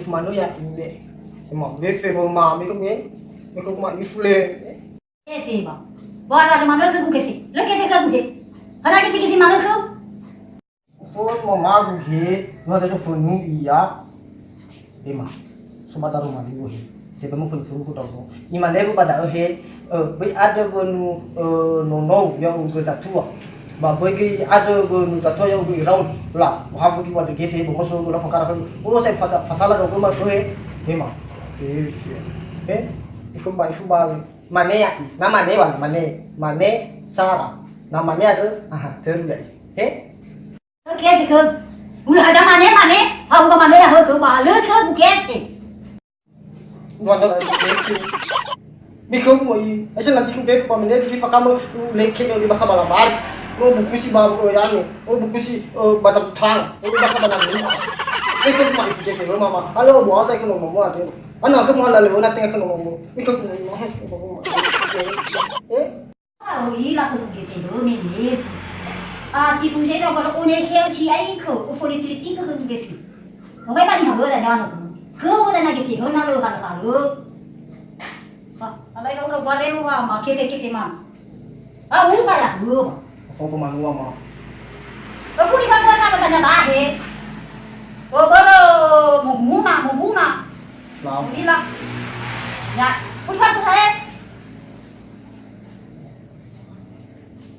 fumano ya imbe. Emang gefe mama mi ko ma ifule. Gefe ba. Bara de mano ku gefe. Le gefe ka gue. Hana gefe mano ku. Fon mama gue, no ada fon nu iya. Emang sumata rumah di gue. Tebe mo fon ko tahu. Imane bu pada he bi ada bonu no ya u tua. Ba boy ki ada bonu tua ya u raun. La, ha bu ki wadu gefe bu mo so la fakara ko. O sai fasala do ko ma ko he. Emang gefe. Iko ba ifu ba mane ya. Nama ne ba mane Sarah. Namanya ada terus Gefe ku. Udah ada mane. Hau ko mane ya ho ko ba le ku gefe. Guarda gefe. Mi ko mo yi. Asa nanti ko gefe pa mane ki fakamo leke no di baka balabar. No buku si babu ko yani. No buku si baca tang. No baka balabar. Iko mo gefe mama. Halo bo asa ko mo mo ate. Ana ko mo halale ona tenga ko mo mo. Iko mo. Oh iya aku gefe lo ni. Si puse no kalau une keo si ai ko politik ko gefe. Mo ba ni habo da na no. Ko da na gefe ho na lo ha lo. Alai lo gua le lo ma gefe ma. U ka ya lo. Fo ko manua ma. Fu ni ka ko sa ba na ba he. Boro mo guna. Lah. Ila. Ya, fu ka ko sa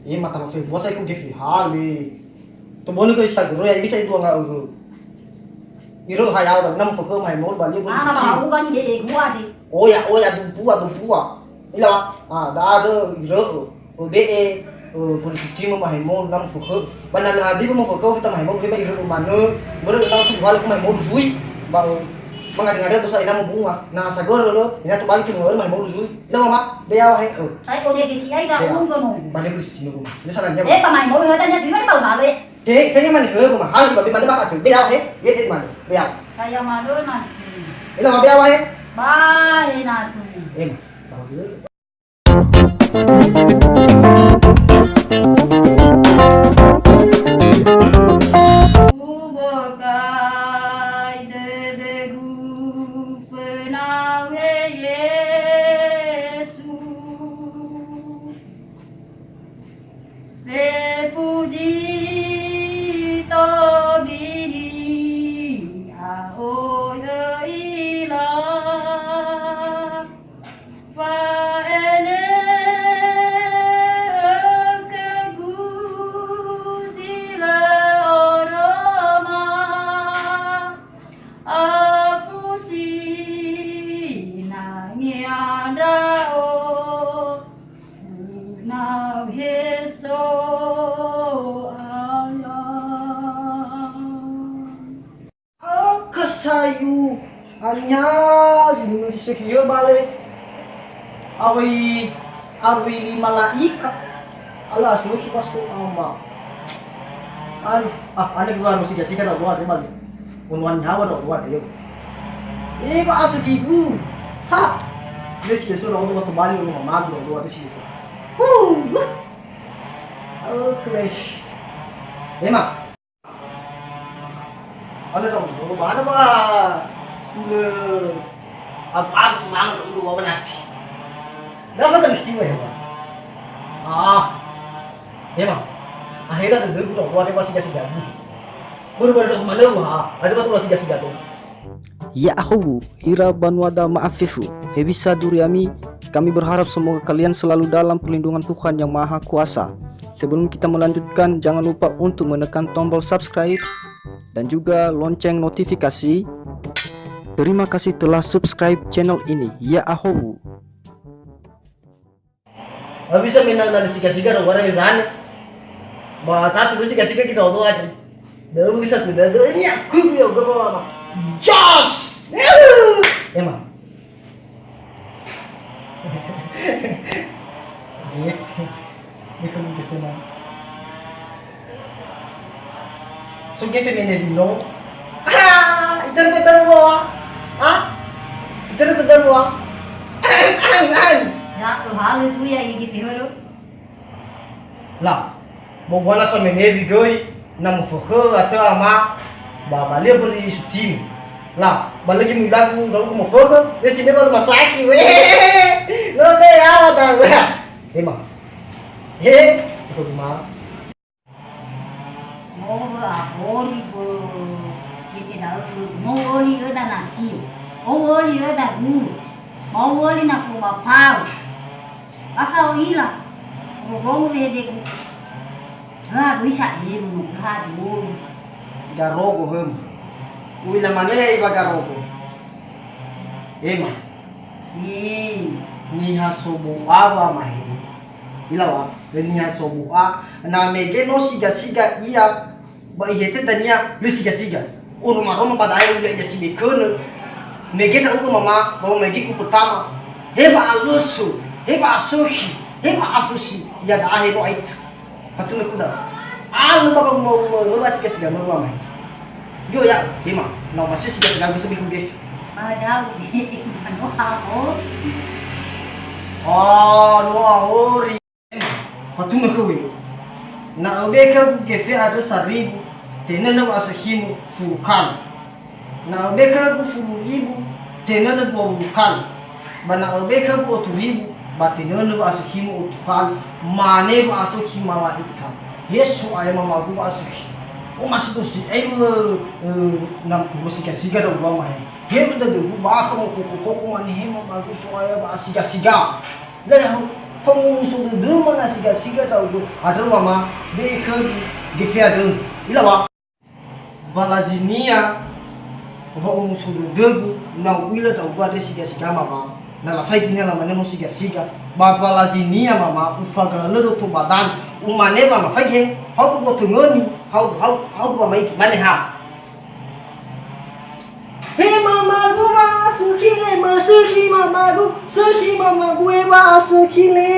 Mata no fe, bosa ko gefe hali. To boni ko isa guru ya bisa itu nga uru. Iro hayao da nam fo mai mol bali bo. ma u ka ni de gua de. Oya dumpua. Ila da do iro o de politik mo mai mol nam fo ko. Bana na di mo fo ko ta mai mol ke ba iro mano. Boro ta fu wala ko mai mol zui. Ba mengada-ngada dosa ina mo bunga. Na sagoro lo, ina to balik ngol mai mol zui. Ila mama, de ya he. Ai ko de si ai da u ko no. Bani politik mo. Ila sanan ya. Pa mai mol ha ta nya thủy ba ba le. Thế nhưng mà hứa của mà hai người bên bác thử béo hết biết thế mà béo Kaya ma do na. thế là mà béo hết Ba he na tu. em sao hứa sayu anya sinu sekiyo bale awi lima laika ala sinu kipasu amba ari ane gua harus siga-siga do gua bale unwan nyawa do gua de ba asagigu ha nesi yeso do gua to bale no magro do de siga clash ema ada dong, mana ba? Apa semangat untuk bawa nanti? Dapat kan istimewa ya, emang. Akhirnya tuh gue dong, masih kasih gabu. Baru kemana wah? Ada batu masih kasih gabu. Ya aku, ira banwada maafifu. Hebisa duriami, kami berharap semoga kalian selalu dalam perlindungan Tuhan yang Maha Kuasa. Sebelum kita melanjutkan, jangan lupa untuk menekan tombol subscribe dan juga lonceng notifikasi. Terima kasih telah subscribe channel ini. Ya ahowu. Bisa menang dari siga-siga dong, orang bisa aneh. Tatu siga-siga kita obo aja. Dah bisa tuh, dah ini aku punya gue bawa mama. Joss, emang. Ini kamu gitu mah. So gefe mene dino. Itu mo. Itu mo. Ya, to hal itu ya gefe lo. Lah, mau buana sa mene bigoi na mo foko atau ama babale beri sutim. Lah, balik yung lagu daw ko mo fogo, yung sinema masaki, we. No ne yawa da we. Ema. Ito ma. Mo ahori ko kisi da mo ori lo da nasi. O ori lo da guru. Mo ori na ko ma pau. Aka ila. Ko rong ve de ko. Ra do isa e mo ra do. Garogo hem. Uila mane iba garogo. Ema. Niha sobo awa mahi. Ilawa, niha sobo a na mege no siga iya ba ihete dania lu siga. Urma roma pada ayo ulia iya sibe kono. Mege da ugo mama, ba mege ku pertama. Heba alusu, heba asuhi, heba afusi. Ya da ahe no ait. Patuna kuda. Alu baba mo ba siga mo mama. Yo ya, hema. No masih siga gusto bi ku gef. Padahal ano ako. No ahori. Patuna kuwi. Na obeka ku gefe ado saribu. Tenana wa asahimu furukan. Na obeka ku furibu. Tenana wa bukan. Bana obeka ku oturibu. Batinana wa asahimu otukan. Mane wa asuhi malaika. Yesu ay mamagu wa asuhi. O masih tu si na musika siga do ba mai. Hebe da do ba ka mo koko mani hema magu soaya ba siga. Dah pengusul do mana siga da do adro mama be ka gefe adro. Ila ba balazinia ba umusul do na wila da ba de siga mama. Na la fai kini la manemo siga ba balazinia mama ufaga lo to badan umane mama fai ke hau ko tungoni hau ko mai mane ha. Hey mama gu masukile masuki mama gu eba asukile.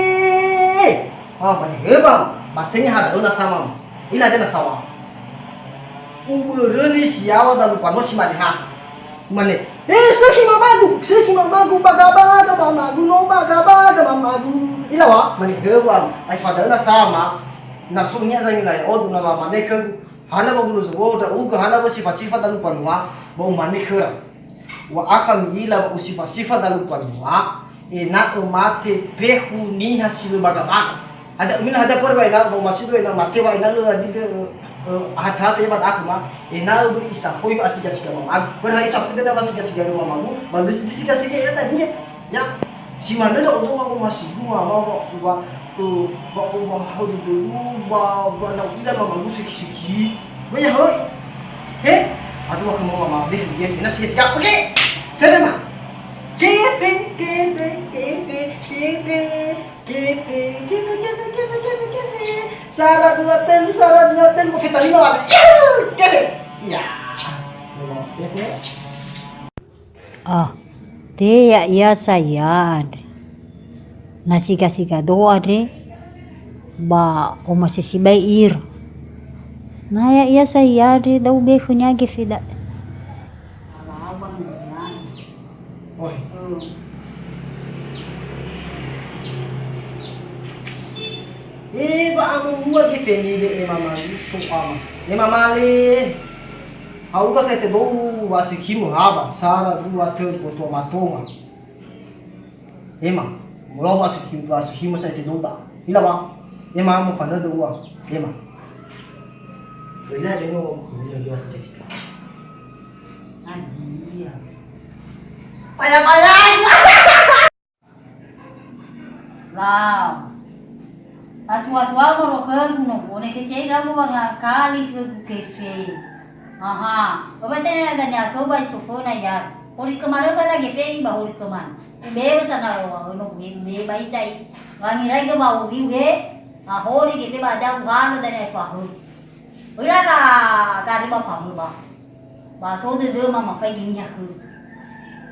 Apa ni eba? Batenya hada una sama. Ila dena sawa. Uburuni siawa da lupa no si mane ha. Mane. Suki mama gu bagabaga mama gu no bagabaga mama gu. Ila wa mane eba. Ai fada una sama. Nasunya zangi lai odu na lama ne ke. Hana ba gulu zo da uga hana ba sifat-sifat da lupa nuwa. Ba umane khera. Wa akan ila usifa-sifa dalu panua ena umate pehu ni hasil bagaimana ada min ada porba ina ba masido ina mate wa ina lu adi hata ya bat akma ena u isa foi ba siga mama ber ha isa foi da ba siga mama mu ba siga ya tadi ya si mana da odo wa masido mama ba haudu dulu ba na ila mama mu siki ba ya hoi aduh aku mau mama bef nasi tiga oke kena mah kepe salah dua ten mau vitamin apa kepe ya Te ya sayad. Nasiga doa de ba o masisibay ir. Naya iya saya de daw be kunya gefida. Oi. Ba amo gua gefeni de mama so ama. Mama le. Au ka sai te do wasikimu haba sara dua te boto matonga. Ema, mulo wasikimu sai te do da. Ila ba. Ema mo fana do wa. Ema. Wala dengo ko niya giwas kasi. Adia. Payang. Wow. Atua moro no pone que sei rago banga kali ke fe. Aha. Baba tena danya ko ba sofona ya. Ori kemana ka ge fe ba ori kemana. Be sana no be bai sai. Wangi rai ga ba ori ge. Ahori ge fe ba da wala danya fa ho. Ora ra ta ri ba pa mu ba. Ba so de mama fa gi nya ku.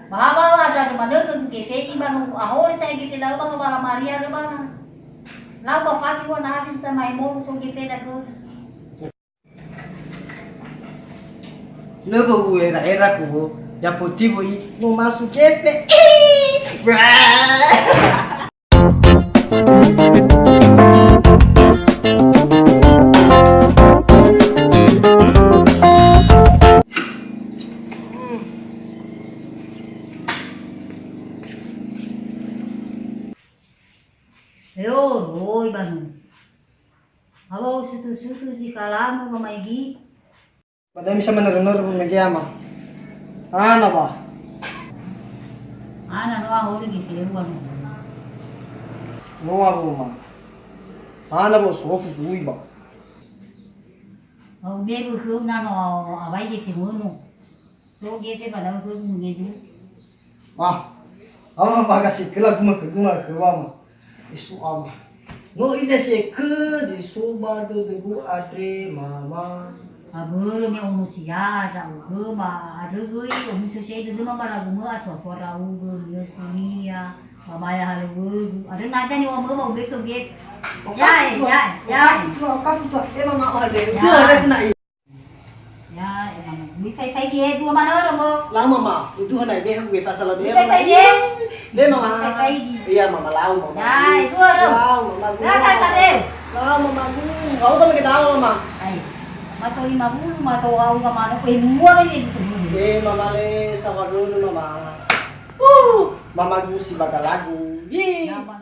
Ba ada ma de ge fe ba no ahori sai ge fe da ba ba Maria re ba. Lau ba fa ki wona habis sa mai mo so ge fe da ko. Lebo era ko ya potibo i mo masu kefe. Yo, oi banu. Halo sutu si kalamu kamaigi. Padahal bisa menerunur lagi ama. Ana ba? Ana no ahori gitu banu. No abu ma. Ana bo sofu sui ba. Au bego khu na no abai gitu munu. So gitu pada aku ngeju. Ah. Ama bagasi kela guma ma. Isu ama. No ide se ke di soba de gu atre mama. Aburu me umu siya ra ugu ba arugi umu susai de ma bara gumu atwa tora ugu ye kunia. Mamaya halu ada nada ni umu ba bego ge. Ya. Kafu tu. Mama ade. Ya. Tu ada na. Ya, emang mi fai ge dua mana romo. Lama ma. Itu hanai be gue fasala be. Fai ge. Be mama. Fai di. Iya mama lau mama. Ya, itu orang. Lau mama. Ya kan deh. Lau mama. Kau kan kita tahu mama. Ay, mato 50 mato au ka mano ko imua kan itu. Mama le sama dulu mama. Mama gue si bakal lagu. Ya, Mama.